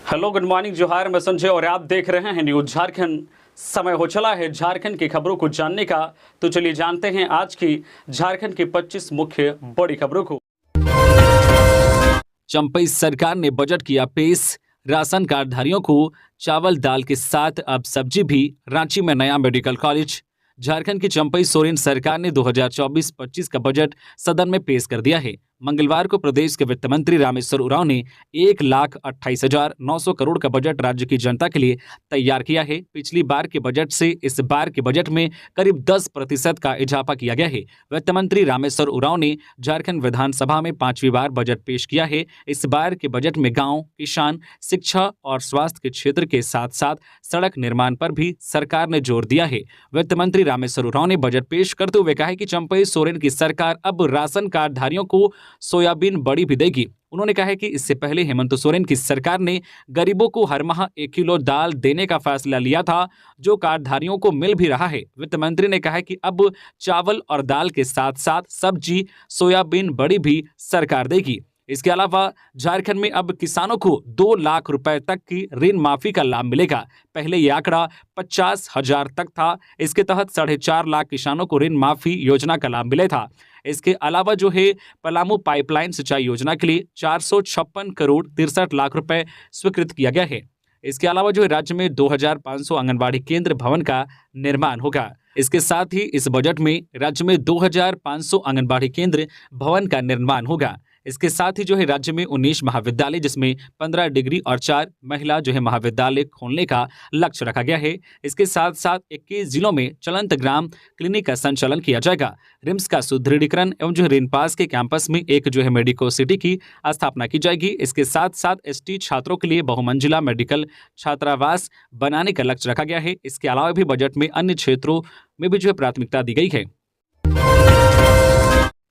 Hello, good morning, जोहार। मैं संजय और आप देख रहे हैं न्यूज झारखंड। समय हो चला है झारखंड की खबरों को जानने का, तो चलिए जानते हैं आज की झारखंड की 25 मुख्य बड़ी खबरों को। चंपई सरकार ने बजट किया पेश। राशन कार्डधारियों को चावल दाल के साथ अब सब्जी भी। रांची में नया मेडिकल कॉलेज। झारखंड की चंपई सोरेन सरकार ने 2024-25 का बजट सदन में पेश कर दिया है। मंगलवार को प्रदेश के वित्त मंत्री रामेश्वर उरांव ने 1,28,900 करोड़ का बजट राज्य की जनता के लिए तैयार किया है। पिछली बार के बजट से इस बार के बजट में करीब 10% का इजाफा किया गया है। वित्त मंत्री रामेश्वर उरांव ने झारखंड विधानसभा में 5वीं बार बजट पेश किया है। इस बार के बजट में गांव, किसान, शिक्षा और स्वास्थ्य के क्षेत्र के साथ साथ सड़क निर्माण पर भी सरकार ने जोर दिया है। वित्त मंत्री रामेश्वर उरांव ने बजट पेश करते हुए कहा है कि चंपई सोरेन की सरकार अब राशन कार्डधारियों को सोयाबीन बड़ी भी देगी। उन्होंने कहा है कि इससे पहले हेमंत सोरेन की सरकार ने गरीबों को हर माह 1 किलो दाल देने का फैसला लिया था, जो कार्डधारियों को मिल भी रहा है। वित्त मंत्री ने कहा है कि अब चावल और दाल के साथ साथ सब्जी, सोयाबीन बड़ी भी सरकार देगी। इसके अलावा झारखंड में अब किसानों को 2 लाख रुपए तक की ऋण माफी का लाभ मिलेगा। पहले यह आंकड़ा 50,000 तक था। इसके तहत 4.5 लाख किसानों को ऋण माफी योजना का लाभ मिला था। इसके अलावा जो है पलामू पाइपलाइन सिंचाई योजना के लिए 456 करोड़ 63 लाख रुपए स्वीकृत किया गया है। इसके अलावा जो है राज्य में 2500 आंगनबाड़ी केंद्र भवन का निर्माण होगा। इसके साथ ही इस बजट में राज्य में 2500 आंगनबाड़ी केंद्र भवन का निर्माण होगा। इसके साथ ही जो है राज्य में 19 महाविद्यालय, जिसमें 15 डिग्री और 4 महिला जो है महाविद्यालय खोलने का लक्ष्य रखा गया है। इसके साथ साथ 21 जिलों में चलंत ग्राम क्लिनिक का संचालन किया जाएगा। रिम्स का सुदृढ़ीकरण एवं जो है रेनपास के कैंपस में एक जो है मेडिको सिटी की स्थापना की जाएगी। इसके साथ साथ एसटी छात्रों के लिए बहुमंजिला मेडिकल छात्रावास बनाने का लक्ष्य रखा गया है। इसके अलावा भी बजट में अन्य क्षेत्रों में भी जो है प्राथमिकता दी गई है।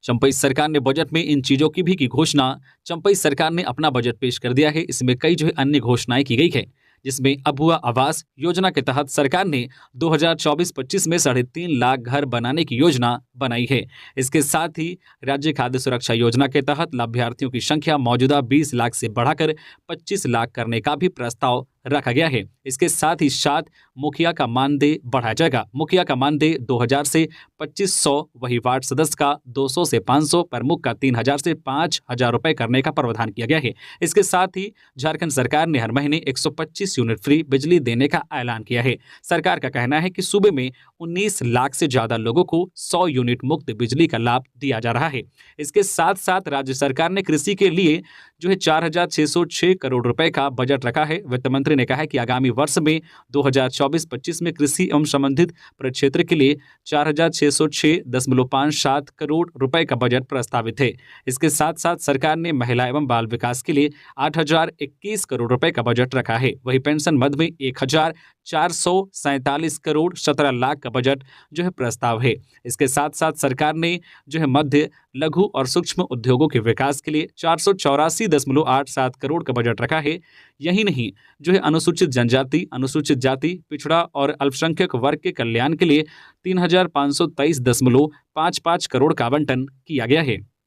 चंपई सरकार ने बजट में इन चीजों की भी की घोषणा। चंपई सरकार ने अपना बजट पेश कर दिया है। इसमें कई जो है अन्य घोषणाएं की गई है, जिसमें अबुआ आवास योजना के तहत सरकार ने 2024-25 में 3.5 लाख घर बनाने की योजना बनाई है। इसके साथ ही राज्य खाद्य सुरक्षा योजना के तहत लाभार्थियों की संख्या मौजूदा 20 लाख से बढ़ाकर 25 लाख करने का भी प्रस्ताव रखा गया है। इसके साथ ही साथ मुखिया का मानदेय बढ़ाया जाएगा। मुखिया का मानदेय 2000 से 2500, वही वार्ड सदस्य का 200 से 500, प्रमुख का 3000 से 5000 रुपए करने का प्रावधान किया गया है। इसके साथ ही झारखंड सरकार ने हर महीने 125 यूनिट फ्री बिजली देने का ऐलान किया है। सरकार का कहना है कि सूबे में 19 लाख से ज्यादा लोगों को 100 यूनिट मुक्त बिजली का लाभ दिया जा रहा है। इसके साथ साथ राज्य सरकार ने कृषि के लिए जो है 4606 करोड़ रुपए का बजट रखा है। वित्त मंत्री ने कहा है कि आगामी वर्ष में 2024-25 में कृषि एवं संबंधित प्रक्षेत्र के लिए 4606.57 करोड़ रुपए का बजट प्रस्तावित है। इसके साथ साथ सरकार ने महिला एवं बाल विकास के लिए 8021 करोड़ रुपए का बजट रखा है। वही पेंशन मद में 1447 करोड़ 17 लाख का बजट जो है प्रस्ताव है। इसके साथ साथ सरकार ने जो है मध्य, लघु और सूक्ष्म उद्योगों के विकास के लिए 484.87 करोड़ का बजट रखा है। यही नहीं, जो है अनुसूचित जनजाति, अनुसूचित जाति, पिछड़ा और अल्पसंख्यक वर्ग के कल्याण के लिए 3523.55 करोड़ का आवंटन किया गया है।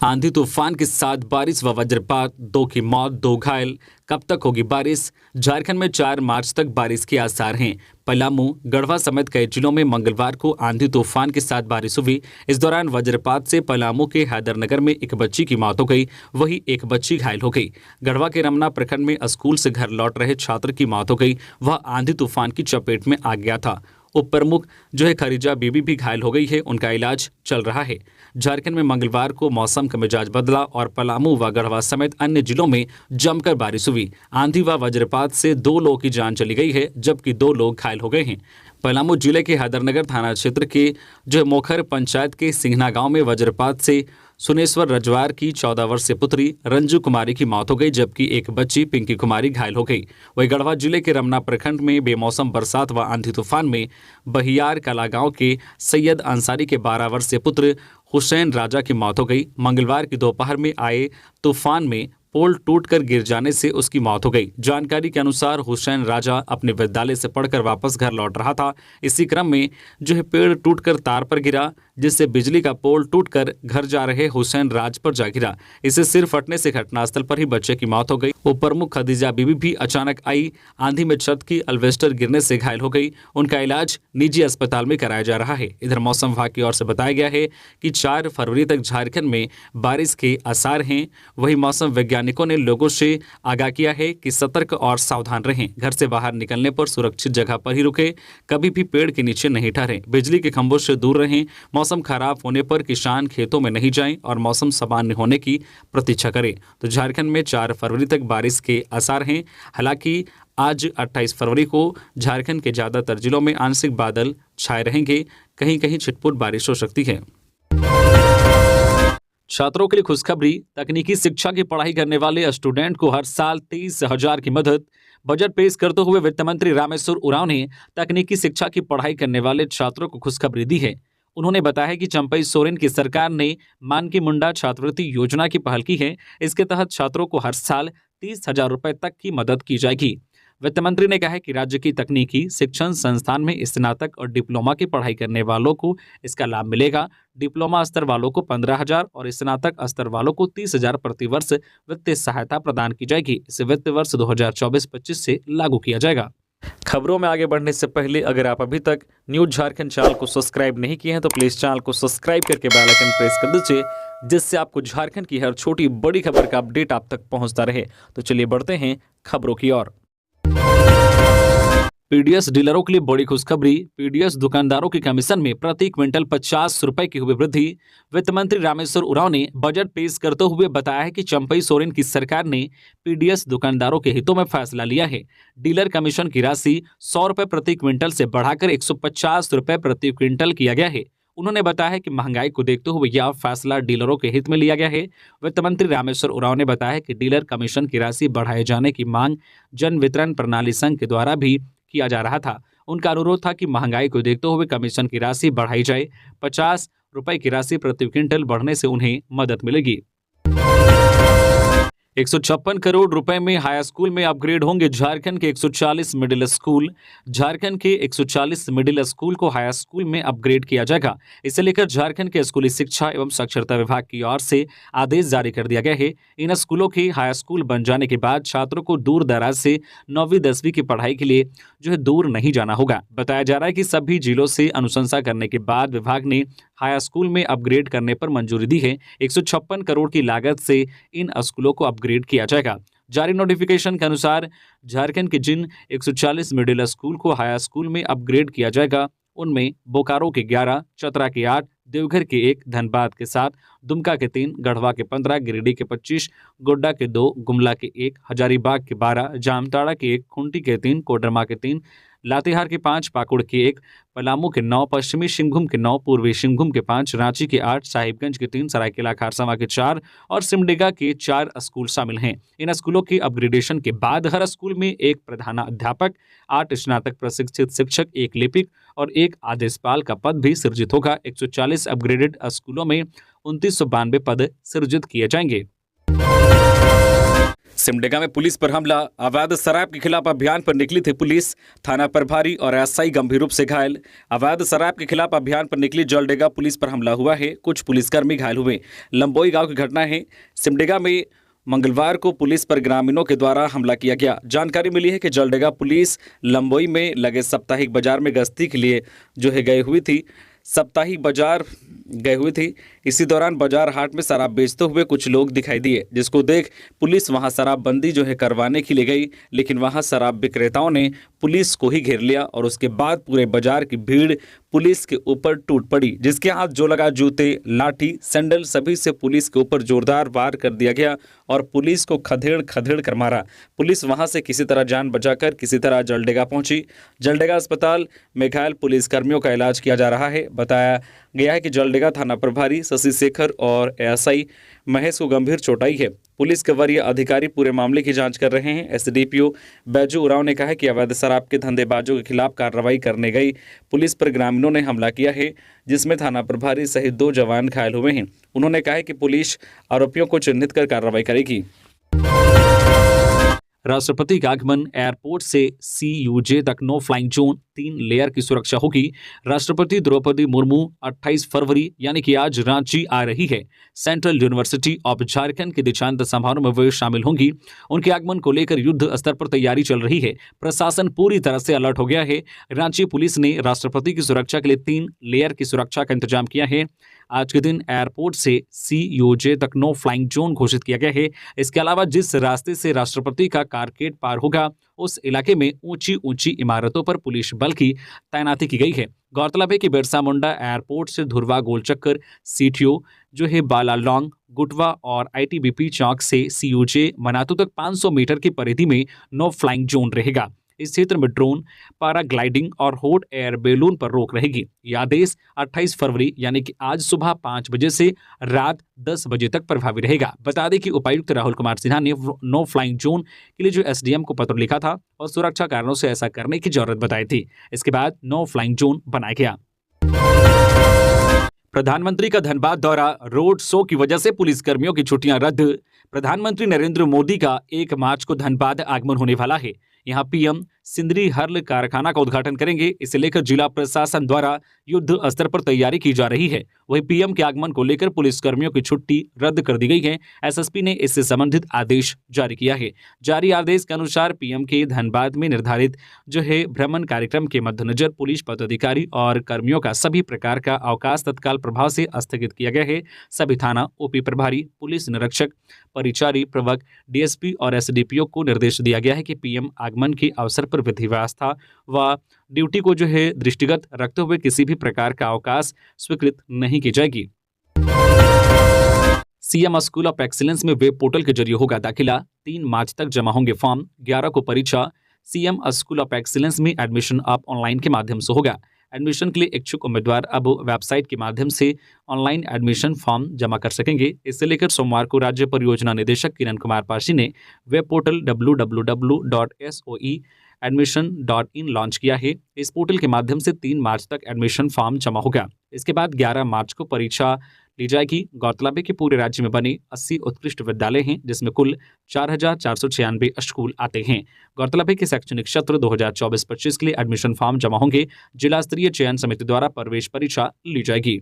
आंधी तूफान के साथ बारिश व वज्रपात, 2 की मौत, 2 घायल। कब तक होगी बारिश? झारखंड में 4 मार्च तक बारिश के आसार हैं। पलामू, गढ़वा समेत कई जिलों में मंगलवार को आंधी तूफान के साथ बारिश हुई। इस दौरान वज्रपात से पलामू के हैदरनगर में एक बच्ची की मौत हो गई, वहीं एक बच्ची घायल हो गई। गढ़वा के रमना प्रखंड में स्कूल से घर लौट रहे छात्र की मौत हो गई, वह आंधी तूफान की चपेट में आ गया था। उप प्रमुख जो है खरीजा बीबी भी घायल हो गई है, उनका इलाज चल रहा है। झारखंड में मंगलवार को मौसम का मिजाज बदला और पलामू व गढ़वा समेत अन्य जिलों में जमकर बारिश हुई। आंधी व वज्रपात से 2 लोगों की जान चली गई है, जबकि 2 लोग घायल हो गए हैं। पलामू जिले के हैदरनगर थाना क्षेत्र के जो मोखर पंचायत के सिंघना गांव में वज्रपात से सुनेश्वर रजवार की 14 वर्षीय पुत्री रंजू कुमारी की मौत हो गई, जबकि एक बच्ची पिंकी कुमारी घायल हो गई। वहीं गढ़वा जिले के रमना प्रखंड में बेमौसम बरसात व आंधी तूफान में बहियार कला गांव के सैयद अंसारी के 12 वर्षीय पुत्र हुसैन राजा की मौत हो गई। मंगलवार की दोपहर में आए तूफान में पोल टूटकर गिर जाने से उसकी मौत हो गई। जानकारी के अनुसार हुसैन राजा अपने विद्यालय से पढ़कर वापस घर लौट रहा था। इसी क्रम में पेड़ टूटकर तार पर गिरा, जिससे बिजली का पोल टूटकर घर जा रहे हुसैन राज पर जा गिरा। इसे सिर फटने से घटनास्थल पर ही बच्चे की मौत हो गई। उपप्रमुख खदीजा बीबी भी अचानक आई आंधी में छत की अल्वेस्टर गिरने से घायल हो गई। उनका इलाज निजी अस्पताल में कराया जा रहा है। इधर मौसम विभाग की ओर से बताया गया है कि 4 फरवरी तक झारखंड में बारिश के आसार हैं। वहीं मौसम वैज्ञानिकों ने लोगों से आगाह किया है कि सतर्क और सावधान रहें। घर से बाहर निकलने पर सुरक्षित जगह पर ही रुके, कभी भी पेड़ के नीचे नहीं ठहरें, बिजली के खंभों से दूर रहें। मौसम खराब होने पर किसान खेतों में नहीं जाएं और मौसम सामान्य होने की प्रतीक्षा करें। तो झारखंड में 4 फरवरी तक बारिश के आसार हैं। हालांकि आज 28 फरवरी को झारखंड के ज़्यादातर जिलों में आंशिक बादल छाए रहेंगे, कहीं कहीं छिटपुट बारिश हो सकती है। छात्रों के लिए खुशखबरी, तकनीकी शिक्षा की पढ़ाई करने वाले स्टूडेंट को हर साल 30,000 की मदद। बजट पेश करते हुए वित्त मंत्री रामेश्वर उरांव ने तकनीकी शिक्षा की पढ़ाई करने वाले छात्रों को खुशखबरी दी है। उन्होंने बताया कि चंपई सोरेन की सरकार ने मानकी मुंडा छात्रवृत्ति योजना की पहल की है। इसके तहत छात्रों को हर साल 30,000 रुपए तक की मदद की जाएगी। वित्त मंत्री ने कहा कि राज्य की तकनीकी शिक्षण संस्थान में स्नातक और डिप्लोमा की पढ़ाई करने वालों को इसका लाभ मिलेगा। डिप्लोमा स्तर वालों को 15,000 और स्नातक स्तर वालों को 30,000 प्रतिवर्ष वित्तीय सहायता प्रदान की जाएगी। इसे वित्त वर्ष 2024-25 से लागू किया जाएगा। खबरों में आगे बढ़ने से पहले अगर आप अभी तक न्यूज़ झारखंड चैनल को सब्सक्राइब नहीं किए हैं तो प्लीज़ चैनल को सब्सक्राइब करके बेल आइकन प्रेस कर दीजिए, जिससे आपको झारखंड की हर छोटी बड़ी खबर का अपडेट आप तक पहुंचता रहे। तो चलिए बढ़ते हैं खबरों की ओर। पीडीएस डीलरों के लिए बड़ी खुशखबरी, पीडीएस दुकानदारों के कमीशन में प्रति क्विंटल 50 रुपए की हुई वृद्धि। वित्त मंत्री रामेश्वर उरांव ने बजट पेश करते हुए बताया है कि चंपई सोरेन की सरकार ने पीडीएस दुकानदारों के हितों में फैसला लिया है। डीलर कमीशन की राशि 100 रुपए प्रति क्विंटल से बढ़ाकर 150 रुपए प्रति क्विंटल किया गया है। उन्होंने बताया कि महंगाई को देखते हुए यह फैसला डीलरों के हित में लिया गया है। वित्त मंत्री रामेश्वर उरांव ने बताया कि डीलर कमीशन की राशि बढ़ाए जाने की मांग जन वितरण प्रणाली संघ के द्वारा भी किया जा रहा था। उनका अनुरोध था कि महंगाई को देखते हुए कमीशन की राशि बढ़ाई जाए। 50 रुपए की राशि प्रति क्विंटल बढ़ने से उन्हें मदद मिलेगी। 156 करोड़ रुपए में हाई स्कूल में अपग्रेड होंगे झारखंड के 140 मिडिल स्कूल। झारखंड के 140 मिडिल स्कूल को हाई स्कूल में अपग्रेड किया जाएगा। इसे लेकर झारखंड के स्कूली शिक्षा एवं साक्षरता विभाग की ओर से आदेश जारी कर दिया गया है। इन स्कूलों के हाई स्कूल बन जाने के बाद छात्रों को दूर दराज से 9वीं 10वीं की पढ़ाई के लिए दूर नहीं जाना होगा। बताया जा रहा है कि सभी जिलों से अनुशंसा करने के बाद विभाग ने हाई स्कूल में अपग्रेड करने पर मंजूरी दी है। 156 करोड़ की लागत से इन स्कूलों को अपग्रेड किया जाएगा। जारी नोटिफिकेशन के अनुसार झारखंड के जिन 140 मिडिल स्कूल को हाई स्कूल में अपग्रेड किया जाएगा उनमें बोकारो के 11, चतरा के 8, देवघर के 1, धनबाद के 7, दुमका के 3, गढ़वा के 15, गिरिडीह के 25, गोड्डा के 2, गुमला के 1, हजारीबाग के 12, जामताड़ा के 1, खूंटी के 3, कोडरमा के 3, लातेहार के 5, पाकुड़ के 1, पलामू के 9, पश्चिमी सिंहभूम के 9, पूर्वी सिंहभूम के 5, रांची के 8, साहिबगंज के 3, सरायकेला खरसावां के 4 और सिमडेगा के 4 स्कूल शामिल हैं। इन स्कूलों के अपग्रेडेशन के बाद हर स्कूल में 1 प्रधानाध्यापक, 8 स्नातक प्रशिक्षित शिक्षक, 1 लिपिक और 1 आदेशपाल का पद भी सृजित होगा। 140 अपग्रेडेड स्कूलों में 2992 पद सृजित किए जाएंगे। सिमडेगा में पुलिस पर हमला, अवैध शराब के खिलाफ अभियान पर निकली थी पुलिस, थाना प्रभारी और एसआई गंभीर रूप से घायल। अवैध शराब के खिलाफ अभियान पर निकली जलडेगा पुलिस पर हमला हुआ है, कुछ पुलिसकर्मी घायल हुए। लंबोई गांव की घटना है। सिमडेगा में मंगलवार को पुलिस पर ग्रामीणों के द्वारा हमला किया गया। जानकारी मिली है कि जलडेगा पुलिस लंबोई में लगे साप्ताहिक बाजार में गश्ती के लिए गई हुई थी। साप्ताहिक बाजार गए हुए थे। इसी दौरान बाजार हाट में शराब बेचते हुए कुछ लोग दिखाई दिए, जिसको देख पुलिस वहां शराबबंदी करवाने के लिए गई, लेकिन वहां शराब विक्रेताओं ने पुलिस को ही घेर लिया और उसके बाद पूरे बाजार की भीड़ पुलिस के ऊपर टूट पड़ी, जिसके हाथ जो लगा जूते, लाठी, सैंडल सभी से पुलिस के ऊपर जोरदार वार कर दिया गया और पुलिस को खदेड़ खदेड़ कर मारा। पुलिस वहां से किसी तरह जान बचाकर किसी तरह जलडेगा पहुंची। जलडेगा अस्पताल में घायल पुलिसकर्मियों का इलाज किया जा रहा है। बताया गया है कि जलडेगा थाना प्रभारी शशि शेखर और एएसआई महेश को गंभीर चोट आई है। पुलिस के वरीय अधिकारी पूरे मामले की जांच कर रहे हैं। एसडीपीओ बैजू उरांव ने कहा है कि अवैध शराब के धंधेबाजों के खिलाफ कार्रवाई करने गई पुलिस पर ग्रामीणों ने हमला किया है, जिसमें थाना प्रभारी सहित 2 जवान घायल हुए हैं। उन्होंने कहा है कि पुलिस आरोपियों को चिन्हित कर कार्रवाई करेगी। राष्ट्रपति का आगमन, एयरपोर्ट से CUJ तक नो फ्लाइंग जोन, 3 लेयर की सुरक्षा होगी। राष्ट्रपति द्रौपदी मुर्मू 28 फरवरी यानी कि आज रांची आ रही है। सेंट्रल यूनिवर्सिटी ऑफ झारखंड के दीक्षांत समारोह में वे शामिल होंगी। उनके आगमन को लेकर युद्ध स्तर पर तैयारी चल रही है। प्रशासन पूरी तरह से अलर्ट हो गया है। रांची पुलिस ने राष्ट्रपति की सुरक्षा के लिए 3 लेयर की सुरक्षा का इंतजाम किया है। आज के दिन एयरपोर्ट से CUJ तक नो फ्लाइंग जोन घोषित किया गया है। इसके अलावा जिस रास्ते से राष्ट्रपति का कारकेड पार होगा उस इलाके में ऊंची ऊंची इमारतों पर पुलिस बल की तैनाती की गई है। गौरतलब है कि बिरसा मुंडा एयरपोर्ट से धुरवा गोलचक्कर, CTO जो है बालालोंग, गुटवा और ITBP चौक से CUJ मनातू तक 500 मीटर की परिधि में नो फ्लाइंग जोन रहेगा। इस क्षेत्र में ड्रोन, पैराग्लाइडिंग और हॉट एयर बैलून पर रोक रहेगी। यह आदेश 28 फरवरी यानी कि आज सुबह 5 बजे से रात 10 बजे तक प्रभावी रहेगा। बता दें कि उपायुक्त राहुल कुमार सिन्हा ने नो फ्लाइंग जोन के लिए जो SDM को पत्र लिखा था और सुरक्षा कारणों से ऐसा करने की जरूरत बताई थी। इसके बाद नो फ्लाइंग जोन बनाया गया। प्रधानमंत्री का धनबाद दौरा, रोड शो की वजह से पुलिसकर्मियों की छुट्टियां रद्द। प्रधानमंत्री नरेंद्र मोदी का 1 मार्च को धनबाद आगमन होने वाला है। यहां PM सिंदरी हर्ल कारखाना का उद्घाटन करेंगे। इसे लेकर जिला प्रशासन द्वारा युद्ध स्तर पर तैयारी की जा रही है। वहीं PM के आगमन को लेकर पुलिसकर्मियों की छुट्टी रद्द कर दी गई है। SSP ने इससे संबंधित आदेश जारी किया है। जारी आदेश के अनुसार PM के धनबाद में निर्धारित जो है भ्रमण कार्यक्रम के मद्देनजर पुलिस पदाधिकारी और कर्मियों का सभी प्रकार का अवकाश तत्काल प्रभाव से स्थगित किया गया है। सभी थाना OP प्रभारी, पुलिस निरीक्षक, परिचारी, प्रवक्ता, DSP और SDPO को निर्देश दिया गया है कि PM आगमन के अवसर पर विधि व्यवस्था व ड्यूटी को जो है दृष्टिगत रखते हुए किसी भी प्रकार का अवकाश स्वीकृत नहीं की जाएगी। CM स्कूल ऑफ एक्सीलेंस में वेब पोर्टल के जरिए होगा दाखिला। 3 मार्च तक जमा होंगे फॉर्म। 11 को परीक्षा। CM स्कूल ऑफ एक्सीलेंस में एडमिशन अब ऑनलाइन के माध्यम से होगा। एडमिशन के लिए इच्छुक उम्मीदवार अब वेबसाइट के माध्यम से ऑनलाइन एडमिशन फॉर्म जमा कर सकेंगे। इससे लेकर सोमवार को राज्य परियोजना निदेशक किरण कुमार पाशी ने वेब पोर्टल www.soeadmission.in लॉन्च किया है। इस पोर्टल के माध्यम से 3 मार्च तक एडमिशन फॉर्म जमा होगा। इसके बाद 11 मार्च को परीक्षा ली जाएगी। गौरतलब है कि पूरे राज्य में बने 80 उत्कृष्ट विद्यालय हैं, जिसमें कुल 4496 स्कूल आते हैं। गौरतलब है कि शैक्षणिक सत्र 2024-25 के लिए एडमिशन फॉर्म जमा होंगे। जिला स्तरीय चयन समिति द्वारा प्रवेश परीक्षा ली जाएगी।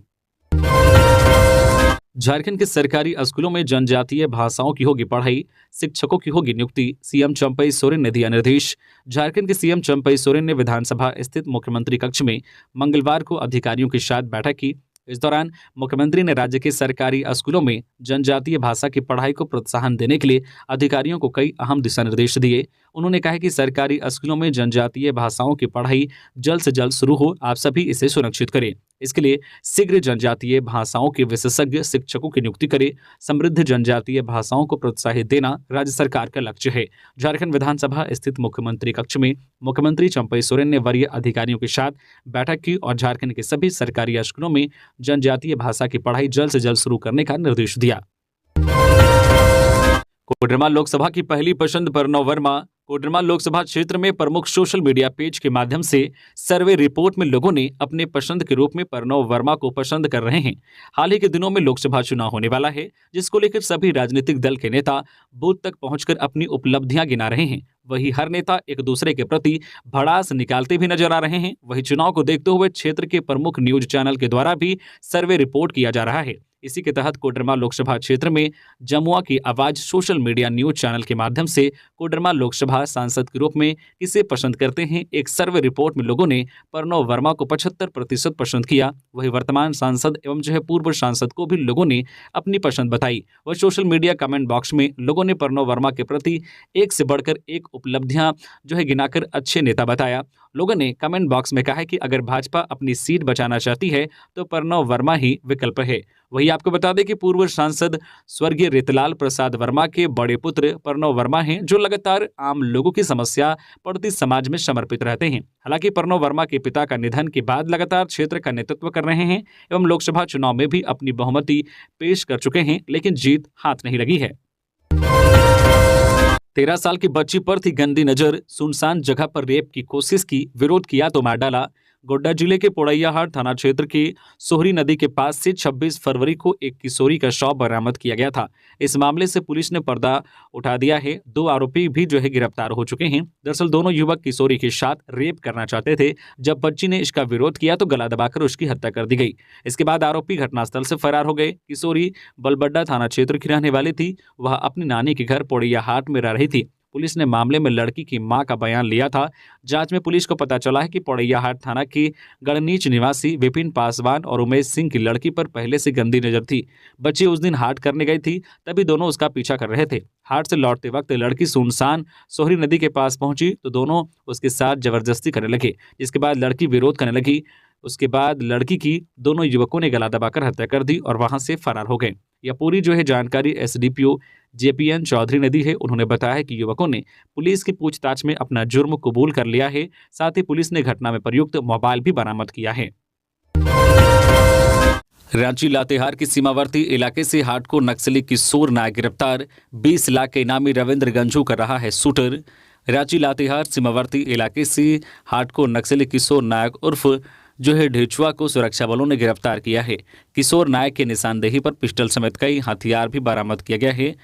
झारखंड के सरकारी स्कूलों में जनजातीय भाषाओं की होगी पढ़ाई, शिक्षकों की होगी नियुक्ति। CM चंपई सोरेन ने दिया निर्देश। झारखंड के CM चंपई सोरेन ने विधानसभा स्थित मुख्यमंत्री कक्ष में मंगलवार को अधिकारियों के साथ बैठक की। इस दौरान मुख्यमंत्री ने राज्य के सरकारी स्कूलों में जनजातीय भाषा की पढ़ाई को प्रोत्साहन देने के लिए अधिकारियों को कई अहम दिशा निर्देश दिए। उन्होंने कहा कि सरकारी स्कूलों में जनजातीय भाषाओं की पढ़ाई जल्द से जल्द शुरू हो, आप सभी इसे सुनिश्चित करें। इसके लिए शीघ्र जनजातीय भाषाओं के विशेषज्ञ शिक्षकों की नियुक्ति करें। समृद्ध जनजातीय भाषाओं को प्रोत्साहित देना राज्य सरकार का लक्ष्य है। झारखंड विधानसभा स्थित मुख्यमंत्री कक्ष में मुख्यमंत्री चंपई सोरेन ने वरीय अधिकारियों के साथ बैठक की और झारखंड के सभी सरकारी स्कूलों में जनजातीय भाषा की पढ़ाई जल्द से जल्द शुरू करने का निर्देश दिया। कोडरमा लोकसभा की पहली पसंद प्रणव वर्मा। कोडरमा लोकसभा क्षेत्र में प्रमुख सोशल मीडिया पेज के माध्यम से सर्वे रिपोर्ट में लोगों ने अपने पसंद के रूप में प्रणव वर्मा को पसंद कर रहे हैं। हाल ही के दिनों में लोकसभा चुनाव होने वाला है, जिसको लेकर सभी राजनीतिक दल के नेता बूथ तक पहुंचकर अपनी उपलब्धियां गिना रहे हैं। वही हर नेता एक दूसरे के प्रति भड़ास निकालते भी नजर आ रहे हैं। वही चुनाव को देखते हुए क्षेत्र के प्रमुख न्यूज चैनल के द्वारा भी सर्वे रिपोर्ट किया जा रहा है। इसी के तहत कोडरमा लोकसभा क्षेत्र में जमुआ की आवाज सोशल मीडिया न्यूज चैनल के माध्यम से कोडरमा लोकसभा सांसद के रूप में किसे पसंद करते हैं, एक सर्वे रिपोर्ट में लोगों ने प्रणव वर्मा को 75% पसंद किया। वही वर्तमान सांसद एवं जो है पूर्व सांसद को भी लोगों ने अपनी पसंद बताई। वह सोशल मीडिया कमेंट बॉक्स में लोगों ने प्रणव वर्मा के प्रति एक से बढ़कर एक उपलब्धियां जो है गिनाकर अच्छे नेता बताया। लोगों ने कमेंट बॉक्स में कहा है कि अगर भाजपा अपनी सीट बचाना चाहती है तो प्रणव वर्मा ही विकल्प है। वही आपको बता दें कि पूर्व सांसद स्वर्गीय रितलाल प्रसाद वर्मा के बड़े पुत्र प्रणव वर्मा हैं, जो लगातार आम लोगों की समस्या पड़ती समाज में समर्पित रहते हैं। हालांकि प्रणव वर्मा के पिता का निधन के बाद लगातार क्षेत्र का नेतृत्व कर रहे हैं एवं लोकसभा चुनाव में भी अपनी बहुमति पेश कर चुके हैं, लेकिन जीत हाथ नहीं लगी है। 13 साल की बच्ची पर थी गंदी नजर, सुनसान जगह पर रेप की कोशिश की, विरोध किया तो मार डाला। गोड्डा जिले के पोड़ैयाहाट थाना क्षेत्र के सोहरी नदी के पास से 26 फरवरी को एक किशोरी का शव बरामद किया गया था। इस मामले से पुलिस ने पर्दा उठा दिया है। 2 आरोपी भी गिरफ्तार हो चुके हैं। दरअसल दोनों युवक किशोरी के साथ रेप करना चाहते थे। जब बच्ची ने इसका विरोध किया तो गला दबाकर उसकी हत्या कर दी गई। इसके बाद आरोपी घटनास्थल से फरार हो गए। किशोरी बलबड्डा थाना क्षेत्र की रहने वाली थी। वह अपनी नानी के घर पोड़ैयाहाट में रह रही थी। पुलिस ने मामले में लड़की की मां का बयान लिया था। जांच में पुलिस को पता चला है कि पोड़ैयाहाट थाना के गणनीच निवासी विपिन पासवान और उमेश सिंह की लड़की पर पहले से गंदी नजर थी। बच्ची उस दिन हाट करने गई थी, तभी दोनों उसका पीछा कर रहे थे। हाट से लौटते वक्त लड़की सुनसान सोहरी नदी के पास पहुंची तो दोनों उसके साथ जबरदस्ती करने लगे, जिसके बाद लड़की विरोध करने लगी। उसके बाद लड़की की दोनों युवकों ने गला दबाकर हत्या कर दी और वहां से फरार हो गए। यह पूरी जानकारी एसडीपीओ जेपीएन चौधरी ने दी है। उन्होंने बताया कि युवकों ने पुलिस की पूछताछ में अपना जुर्म कबूल कर लिया है। साथ ही पुलिस ने घटना में प्रयुक्त मोबाइल भी बरामद किया है। रांची लातेहार की सीमावर्ती इलाके से हार्डकोर नक्सली किशोर नायक गिरफ्तार। 20 लाख के इनामी रविंद्र गंझू कर रहा है शूटर। रांची लातेहार सीमावर्ती इलाके से हार्डकोर नक्सली किशोर नायक उर्फ ढेचुआ को सुरक्षा बलों ने गिरफ्तार किया है। किशोर नायक के निशानदेही पर पिस्टल समेत कई हथियार भी बरामद किया गया है।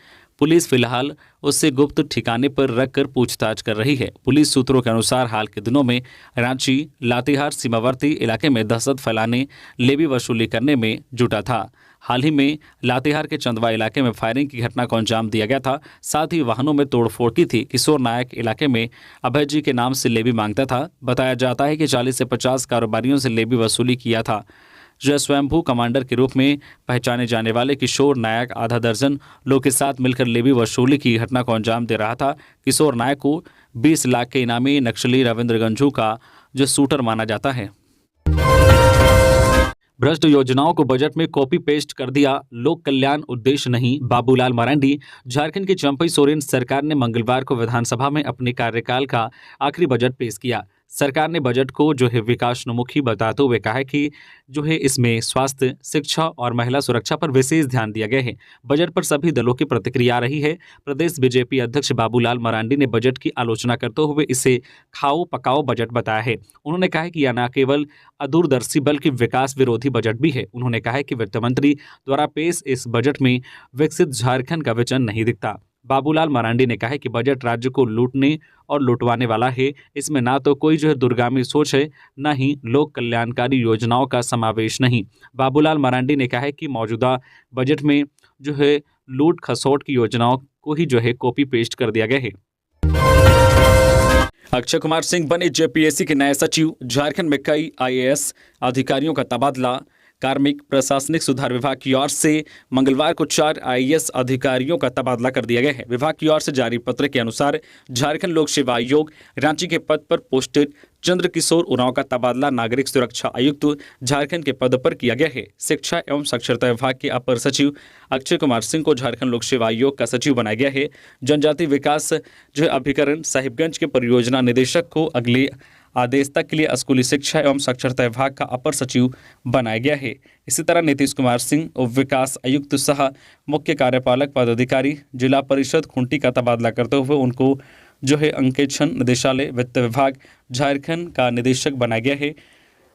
पुलिस फिलहाल उससे गुप्त ठिकाने पर रखकर पूछताछ कर रही है। पुलिस सूत्रों के अनुसार हाल के दिनों में रांची लातेहार सीमावर्ती इलाके में दहशत फैलाने, लेवी वसूली करने में जुटा था। हाल ही में लातेहार के चंदवा इलाके में फायरिंग की घटना को अंजाम दिया गया था। साथ ही वाहनों में तोड़फोड़ की थी। किशोर नायक इलाके में अभय जी के नाम से लेवी मांगता था। बताया जाता है कि 40 से 50 कारोबारियों से लेवी वसूली किया था। स्वयंभू कमांडर के रूप में पहचाने जाने वाले किशोर नायक आधा दर्जन लोग के साथ मिलकर लेवी वसूली की घटना को अंजाम दे रहा था। किशोर नायक को 20 लाख के इनामी नक्सली रविंद्र गंझू का शूटर माना जाता है। भ्रष्ट योजनाओं को बजट में कॉपी पेस्ट कर दिया, लोक कल्याण उद्देश्य नहीं, बाबूलाल मरांडी। झारखंड की चंपई सोरेन सरकार ने मंगलवार को विधानसभा में अपने कार्यकाल का आखिरी बजट पेश किया। सरकार ने बजट को विकासोन्मुखी बताते हुए कहा है कि इसमें स्वास्थ्य, शिक्षा और महिला सुरक्षा पर विशेष ध्यान दिया गया है। बजट पर सभी दलों की प्रतिक्रिया आ रही है। प्रदेश बीजेपी अध्यक्ष बाबूलाल मरांडी ने बजट की आलोचना करते हुए इसे खाओ पकाओ बजट बताया है। उन्होंने कहा कि यह न केवल अदूरदर्शी बल्कि विकास विरोधी बजट भी है। उन्होंने कहा कि वित्त मंत्री द्वारा पेश इस बजट में विकसित झारखंड का विजन नहीं दिखता। बाबूलाल मरांडी ने कहा कि बजट राज्य को लूटने और लुटवाने वाला है। इसमें ना तो कोई दूरगामी सोच है, न ही लोक कल्याणकारी योजनाओं का समावेश नहीं। बाबूलाल मरांडी ने कहा कि मौजूदा बजट में लूट खसोट की योजनाओं को ही कॉपी पेस्ट कर दिया गया है। अक्षय कुमार सिंह बने जेपीएससी के नए सचिव। झारखंड में कई आईएएस अधिकारियों का तबादला। कार्मिक प्रशासनिक सुधार विभाग की ओर से मंगलवार को 4 आईएएस अधिकारियों का तबादला कर दिया गया है। विभाग की ओर से जारी पत्र के अनुसार झारखंड लोक सेवा आयोग रांची के पद पर पोस्टेड चंद्रकिशोर उरांव का तबादला नागरिक सुरक्षा आयुक्त झारखंड के पद पर किया गया है। शिक्षा एवं साक्षरता विभाग के अपर सचिव अक्षय कुमार सिंह को झारखंड लोक सेवा आयोग का सचिव बनाया गया है। जनजाति विकास अभिकरण साहिबगंज के परियोजना निदेशक को अगले आदेश तक के लिए स्कूली शिक्षा एवं साक्षरता विभाग का अपर सचिव बनाया गया है। इसी तरह नीतीश कुमार सिंह उप विकास आयुक्त सह मुख्य कार्यपालक पदाधिकारी जिला परिषद खुंटी का तबादला करते हुए उनको अंकेक्षण निदेशालय वित्त विभाग झारखंड का निदेशक बनाया गया है।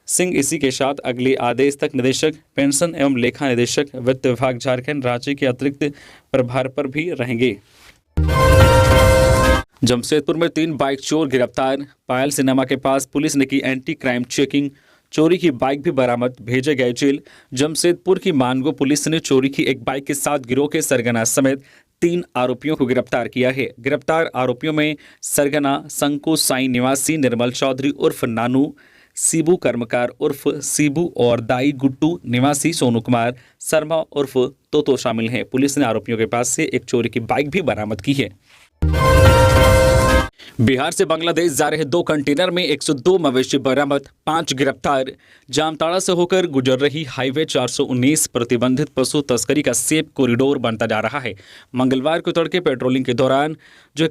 सिंह इसी के साथ अगले आदेश तक निदेशक पेंशन एवं लेखा निदेशक वित्त विभाग झारखंड रांची के अतिरिक्त प्रभार पर भी रहेंगे। जमशेदपुर में 3 बाइक चोर गिरफ्तार। पायल सिनेमा के पास पुलिस ने की एंटी क्राइम चेकिंग। चोरी की बाइक भी बरामद, भेजे गए जेल। जमशेदपुर की मानगो पुलिस ने चोरी की एक बाइक के साथ गिरोह के सरगना समेत 3 आरोपियों को गिरफ्तार किया है। गिरफ्तार आरोपियों में सरगना संको साई निवासी निर्मल चौधरी उर्फ नानू, सीबू कर्मकार उर्फ सीबू और दाई गुट्टू निवासी सोनू कुमार शर्मा उर्फ तोतो शामिल हैं। पुलिस ने आरोपियों के पास से एक चोरी की बाइक भी बरामद की है। बिहार से बांग्लादेश जा रहे 2 कंटेनर में 102 मवेशी बरामद, 5 गिरफ्तार। जामताड़ा से होकर गुजर रही हाईवे 419 प्रतिबंधित पशु तस्करी का सेफ कॉरिडोर बनता जा रहा है। मंगलवार को तड़के पेट्रोलिंग के दौरान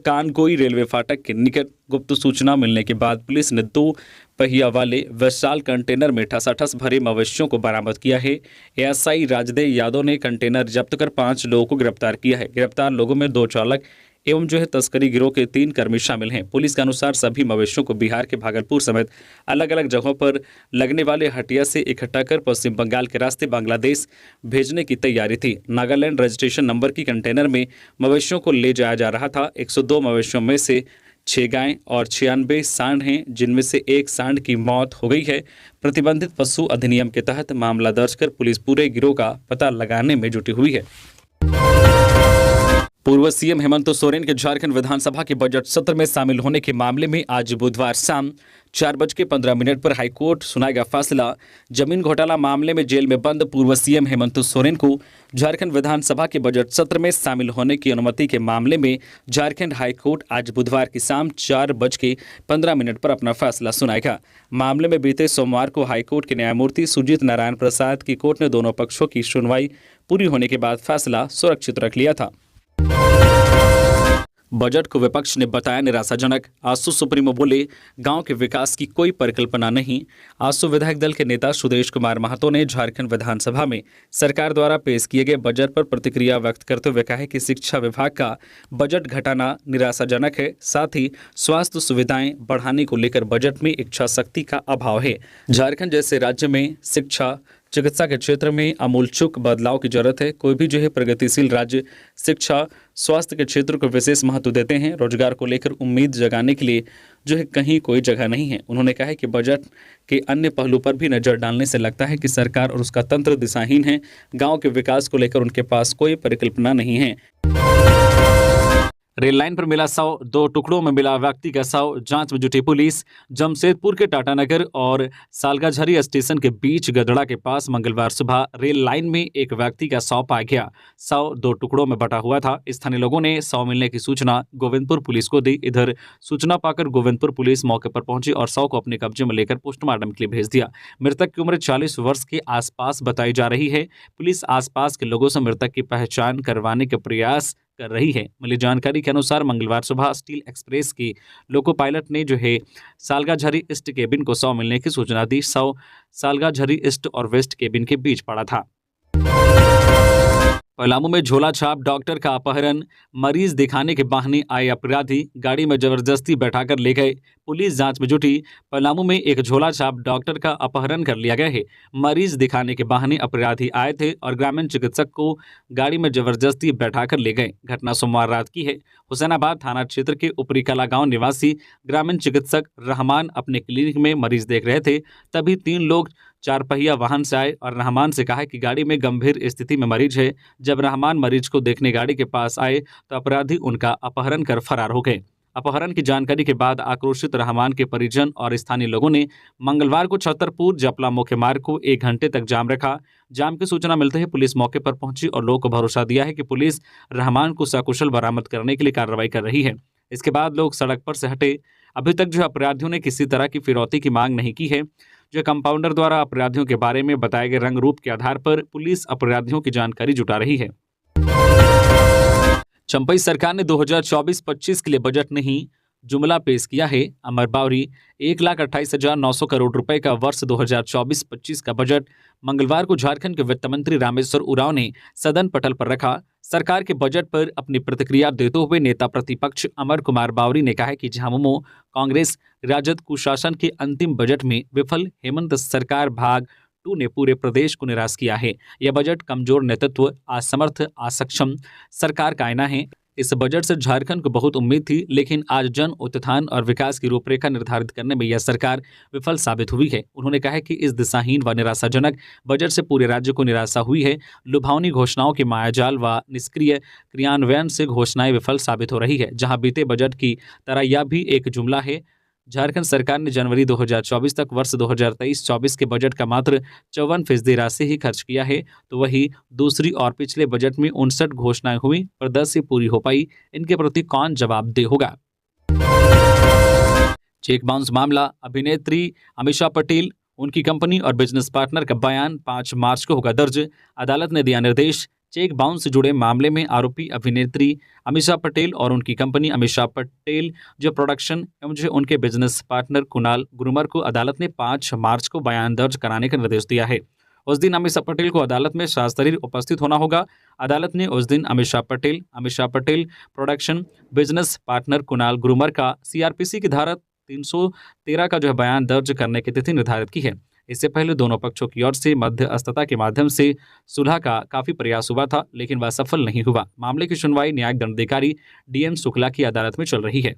कानगोई रेलवे फाटक के निकट गुप्त सूचना मिलने के बाद पुलिस ने 2 पहिया वाले विशाल कंटेनर में ठसाठस भरे मवेशियों को बरामद किया है। एएसआई राजदेव यादव ने कंटेनर जब्त कर 5 लोगों को गिरफ्तार किया है। गिरफ्तार लोगों में 2 चालक, एवं तस्करी गिरोह के 3 कर्मी शामिल हैं। पुलिस के अनुसार सभी मवेशियों को बिहार के भागलपुर समेत अलग अलग जगहों पर लगने वाले हटिया से इकट्ठा कर पश्चिम बंगाल के रास्ते बांग्लादेश भेजने की तैयारी थी। नागालैंड रजिस्ट्रेशन नंबर की कंटेनर में मवेशियों को ले जाया जा रहा था। 102 मवेशियों में से 6 गायें और 96 सांड हैं, जिनमें से एक सांड की मौत हो गई है। प्रतिबंधित पशु अधिनियम के तहत मामला दर्ज कर पुलिस पूरे गिरोह का पता लगाने में जुटी हुई है। पूर्व सीएम हेमंत सोरेन के झारखंड विधानसभा के बजट सत्र में शामिल होने के मामले में आज बुधवार शाम 4:15 पर हाईकोर्ट सुनाएगा फैसला। जमीन घोटाला मामले में जेल में बंद पूर्व सीएम हेमंत सोरेन को झारखंड विधानसभा के बजट सत्र में शामिल होने की अनुमति के मामले में झारखंड हाईकोर्ट आज बुधवार की शाम 4:15 पर अपना फैसला सुनाएगा। मामले में बीते सोमवार को हाईकोर्ट के न्यायमूर्ति सुजीत नारायण प्रसाद की कोर्ट ने दोनों पक्षों की सुनवाई पूरी होने के बाद फैसला सुरक्षित रख लिया था। बजट को विपक्ष ने बताया निराशाजनक। आसू सुप्रीमो बोले, गांव के विकास की कोई परिकल्पना नहीं। आसू विधायक दल के नेता सुदेश कुमार महतो ने झारखंड विधानसभा में सरकार द्वारा पेश किए गए बजट पर प्रतिक्रिया व्यक्त करते हुए कहा कि शिक्षा विभाग का बजट घटाना निराशाजनक है। साथ ही स्वास्थ्य सुविधाएं बढ़ाने को लेकर बजट में इच्छा शक्ति का अभाव है। झारखंड जैसे राज्य में शिक्षा चिकित्सा के क्षेत्र में आमूलचूल बदलाव की जरूरत है। कोई भी प्रगतिशील राज्य शिक्षा स्वास्थ्य के क्षेत्र को विशेष महत्व देते हैं। रोजगार को लेकर उम्मीद जगाने के लिए कहीं कोई जगह नहीं है। उन्होंने कहा कि बजट के अन्य पहलू पर भी नजर डालने से लगता है कि सरकार और उसका तंत्र दिशाहीन है। गांव के विकास को लेकर उनके पास कोई परिकल्पना नहीं है। रेल लाइन पर मिला शव, 2 टुकड़ों में मिला व्यक्ति का शव, जांच में जुटी पुलिस। जमशेदपुर के टाटानगर और सालगाझरी स्टेशन के बीच गदड़ा के पास मंगलवार सुबह रेल लाइन में एक व्यक्ति का शव पाया गया। शव 2 टुकड़ों में बटा हुआ था। स्थानीय लोगों ने शव मिलने की सूचना गोविंदपुर पुलिस को दी। इधर सूचना पाकर गोविंदपुर पुलिस मौके पर पहुंची और शव को अपने कब्जे में लेकर पोस्टमार्टम के लिए भेज दिया। मृतक की उम्र 40 वर्ष के आसपास बताई जा रही है। पुलिस आसपास के लोगों से मृतक की पहचान करवाने के प्रयास कर रही है। मिली जानकारी के अनुसार मंगलवार सुबह स्टील एक्सप्रेस की लोको पायलट ने सालगाझरी ईस्ट केबिन को शव मिलने की सूचना दी। शव सालगाझरी ईस्ट और वेस्ट केबिन के बीच पड़ा था। पलामू में झोला छाप डॉक्टर का अपहरण, मरीज दिखाने के बहाने आए अपराधी गाड़ी में जबरदस्ती बैठाकर ले गए। पुलिस जांच में जुटी। पलामू में एक झोला छाप डॉक्टर का अपहरण कर लिया गया है। मरीज दिखाने के बहाने अपराधी आए थे और ग्रामीण चिकित्सक को गाड़ी में जबरदस्ती बैठाकर ले गए। घटना सोमवार रात की है। हुसैनाबाद थाना क्षेत्र के ऊपरी कला गांव निवासी ग्रामीण चिकित्सक रहमान अपने क्लिनिक में मरीज देख रहे थे। तभी 3 लोग 4 पहिया वाहन से आए और रहमान से कहा कि गाड़ी में गंभीर स्थिति में मरीज है। जब रहमान मरीज को देखने गाड़ी के पास आए तो अपराधी उनका अपहरण कर फरार हो गए। अपहरण की जानकारी के बाद आक्रोशित रहमान के परिजन और स्थानीय लोगों ने मंगलवार को छतरपुर जपला मुख्य मार्ग को 1 घंटे तक जाम रखा। जाम की सूचना मिलते ही पुलिस मौके पर पहुंची और लोगों को भरोसा दिया है कि पुलिस रहमान को सकुशल बरामद करने के लिए कार्रवाई कर रही है। इसके बाद लोग सड़क पर से हटे। अभी तक अपराधियों ने किसी तरह की फिरौती की मांग नहीं की है। कंपाउंडर द्वारा अपराधियों के बारे में बताए गए रंग रूप के आधार पर पुलिस अपराधियों की जानकारी जुटा रही है। चंपई सरकार ने 2024-25 के लिए बजट नहीं जुमला पेश किया है। अमर बावरी 1,28,900 करोड़ रुपए का वर्ष 2024-25 का बजट मंगलवार को झारखंड के वित्त मंत्री रामेश्वर उरांव ने सदन पटल पर रखा। सरकार के बजट पर अपनी प्रतिक्रिया देते हुए नेता प्रतिपक्ष अमर कुमार बावरी ने कहा कि झामुमो कांग्रेस राजद कुशासन के अंतिम बजट में विफल हेमंत सरकार भाग 2 ने पूरे प्रदेश को निराश किया है। यह बजट कमजोर नेतृत्व, असमर्थ, असक्षम सरकार का आईना है। इस बजट से झारखंड को बहुत उम्मीद थी, लेकिन आज जन उत्थान और विकास की रूपरेखा निर्धारित करने में यह सरकार विफल साबित हुई है। उन्होंने कहा कि इस दिशाहीन व निराशाजनक बजट से पूरे राज्य को निराशा हुई है। लुभावनी घोषणाओं के मायाजाल व निष्क्रिय क्रियान्वयन से घोषणाएं विफल साबित हो रही है। जहां बीते बजट की तरह यह भी एक जुमला है। झारखंड सरकार ने जनवरी 2024 तक वर्ष 2023-24 के बजट का मात्र 54% राशि ही खर्च किया है, तो वही दूसरी और पिछले बजट में 59 घोषणाएं हुई और 10 से पूरी हो पाई। इनके प्रति कौन जवाबदेह होगा? चेक बाउंस मामला, अभिनेत्री अमीषा पटेल, उनकी कंपनी और बिजनेस पार्टनर का बयान 5 मार्च को होगा दर्ज। अदालत ने दिया निर्देश। चेक बाउंस से जुड़े मामले में आरोपी अभिनेत्री अमीषा पटेल और उनकी कंपनी अमीषा पटेल प्रोडक्शन एवं उनके बिजनेस पार्टनर कुणाल गुरुमर को अदालत ने 5 मार्च को बयान दर्ज कराने का निर्देश दिया है। उस दिन अमित शाह पटेल को अदालत में शास्त्रीय उपस्थित होना होगा। अदालत ने उस दिन Amit Shah Patel production business partner Kunal groomer का सीआरपीसी की धारा 313 का जो है बयान दर्ज करने की तिथि निर्धारित की है। इससे पहले दोनों पक्षों की ओर से मध्यस्थता के माध्यम से सुलह का काफी प्रयास हुआ था, लेकिन वह सफल नहीं हुआ। मामले की सुनवाई न्यायिक दंडाधिकारी डीएम शुक्ला की अदालत में चल रही है।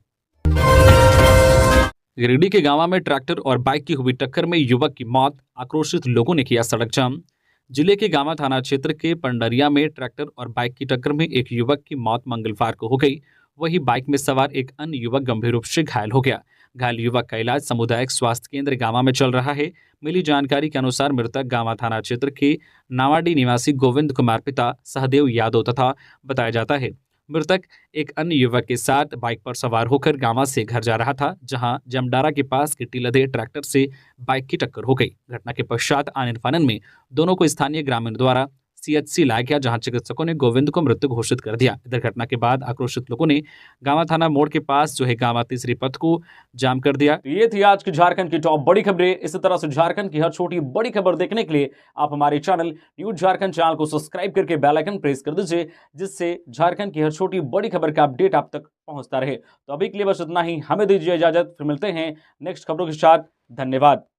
गिरिडीह के गांवा में ट्रैक्टर और बाइक की हुई टक्कर में युवक की मौत, आक्रोशित लोगों ने किया सड़क जाम। जिले के गांवा थाना क्षेत्र के पंडरिया में ट्रैक्टर और बाइक की टक्कर में एक युवक की मौत मंगलवार को हो गई। वहीं बाइक में सवार एक अन्य युवक गंभीर रूप से घायल हो गया। घायल युवक का इलाज सामुदायिक स्वास्थ्य केंद्र गांवा में चल रहा है। मिली जानकारी के अनुसार मृतक गांवा थाना क्षेत्र के नावाडी निवासी गोविंद कुमार पिता सहदेव यादव तथा बताया जाता है। मृतक एक अन्य युवक के साथ बाइक पर सवार होकर गांवा से घर जा रहा था, जहां जमडारा के पास गिट्टी लदे ट्रैक्टर से बाइक की टक्कर हो गई। घटना के पश्चात आनन फानन में दोनों को स्थानीय ग्रामीण द्वारा सीएचसी लाया गया, जहां चिकित्सकों ने गोविंद को मृत घोषित कर दिया। इधर घटना के बाद आक्रोशित लोगों ने गांवा थाना मोड़ के पास जो है गांवा तीसरी पथ को जाम कर दिया। ये थी आज की झारखंड की टॉप बड़ी खबरें। इसी तरह से झारखंड की हर छोटी बड़ी खबर देखने के लिए आप हमारे चैनल न्यूज झारखंड चैनल को सब्सक्राइब करके बेल आइकन प्रेस कर दीजिए, जिससे झारखंड की हर छोटी बड़ी खबर का अपडेट आप तक पहुंचता रहे। तो अभी के लिए बस इतना ही, हमें दीजिए इजाजत, फिर मिलते हैं नेक्स्ट खबरों के साथ। धन्यवाद।